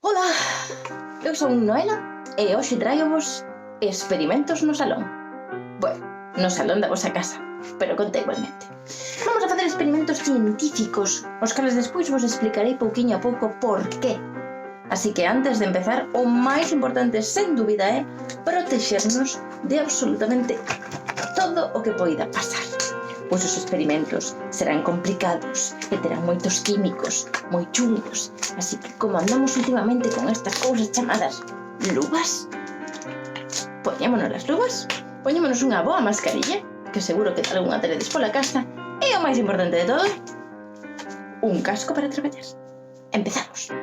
Ola, eu son Noela e hoxe traio-vos experimentos no salón. Bueno, no salón da vosa casa, pero conta igualmente. Vamos a facer experimentos científicos, os cales despois vos explicarei pouquiño a pouco por qué. Así que antes de empezar, o máis importante, sen dúbida, é protexernos de absolutamente todo o que poida pasar. Pois os experimentos serán complicados e terán moitos químicos, moi chungos. Así que, como andamos últimamente con estas cousas chamadas luvas, poñémonos as luvas, poñémonos unha boa mascarilla, que seguro que algunha teredes pola casa, e o máis importante de todo, un casco para traballar. Empezamos.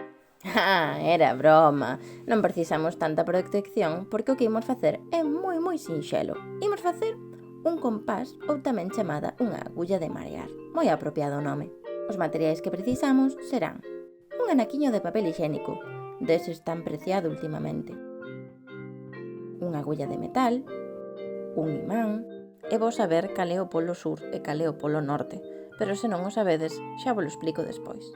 Era broma. Non precisamos tanta protección porque o que imos facer é moi sinxelo. Imos facer un compás ou tamén chamada unha agulla de marear. Moi apropiado o nome. Os materiais que precisamos serán un anaquiño de papel higiénico, deses tan preciado últimamente, unha agulla de metal, un imán, e vos saber cal é o polo sur e cal é o polo norte, pero se non o sabedes, xa vos lo explico despois.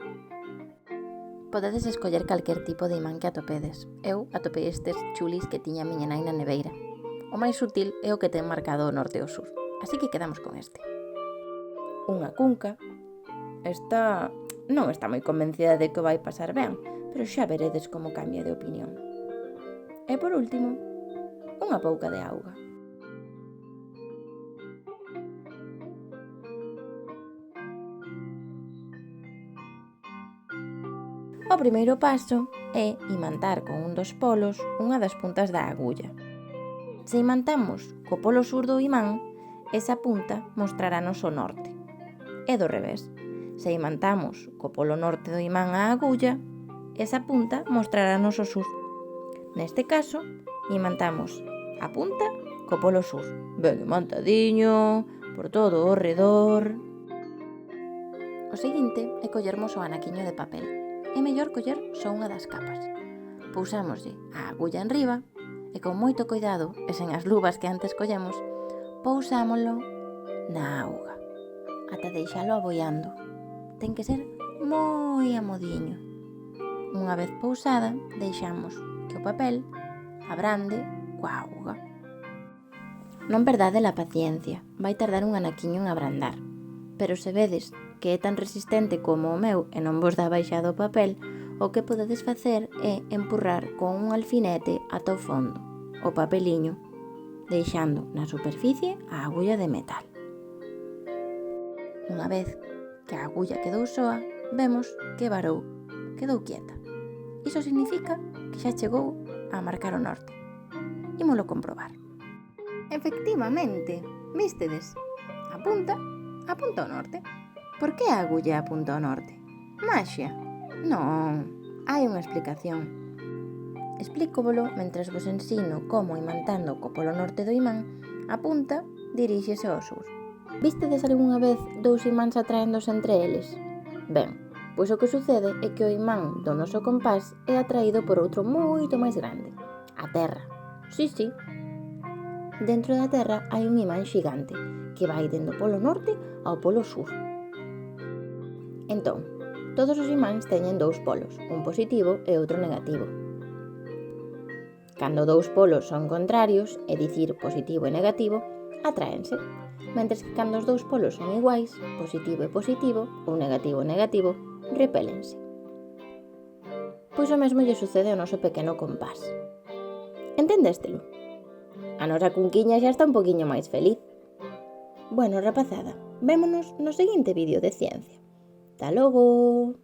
Podedes escoller calquer tipo de imán que atopedes. Eu atopei estes chulis que tiña a miña nai na neveira. O máis útil é o que ten marcado o norte e o sur, así que quedamos con este. Unha cunca. Esta non está moi convencida de que vai pasar ben, pero xa veredes como cambia de opinión. E por último, unha pouca de auga. O primeiro paso é imantar con un dos polos unha das puntas da agulla. Se imantamos co polo sur do imán, esa punta mostrarános o norte. E do revés, se imantamos co polo norte do imán a agulla, esa punta mostrarános o sur. Neste caso, imantamos a punta co polo sur, ben imantadiño, por todo o redor. O seguinte é collermos o anaquiño de papel. É mellor coller só unha das capas. Pousámoslle a agulla enriba e con moito cuidado, e sen as luvas que antes collemos, pousámolo na auga, ata deixalo aboiando. Ten que ser moi amodiño. Unha vez pousada, deixamos que o papel abrande coa auga. Non perdade a paciencia, vai tardar un anaquiño en abrandar. Pero se vedes que é tan resistente como o meu e non vos dá baixado o papel, o que podedes facer é empurrar con un alfinete ata o fondo o papeliño, deixando na superficie a agulla de metal. Unha vez que a agulla quedou soa, vemos que varou, quedou quieta. Iso significa que xa chegou a marcar o norte. Ímolo comprobar. Efectivamente, vístedes? Apunta ao norte. Por que a agulla apunta ao norte? Maxia? Non, hai unha explicación. Explícovolo mentres vos ensino como, imantando co polo norte do imán, a punta diríxese ao sur. Vístedes algunha vez dous imáns atraéndose entre eles? Ben, pois o que sucede é que o imán do noso compás é atraído por outro moito máis grande, a Terra. Sí. Dentro da Terra hai un imán xigante que vai dende o polo norte ao polo sur. Entón, todos os imáns teñen dous polos, un positivo e outro negativo. Cando dous polos son contrarios, é dicir, positivo e negativo, atráense, mentres que cando os dous polos son iguais, positivo e positivo, ou negativo e negativo, repélense. Pois o mesmo lle sucede ao noso pequeno compás. Entendéstelo? A nosa cunquiña xa está un poquinho máis feliz. Bueno, rapazada, vémonos no seguinte vídeo de ciencia. Ata logo!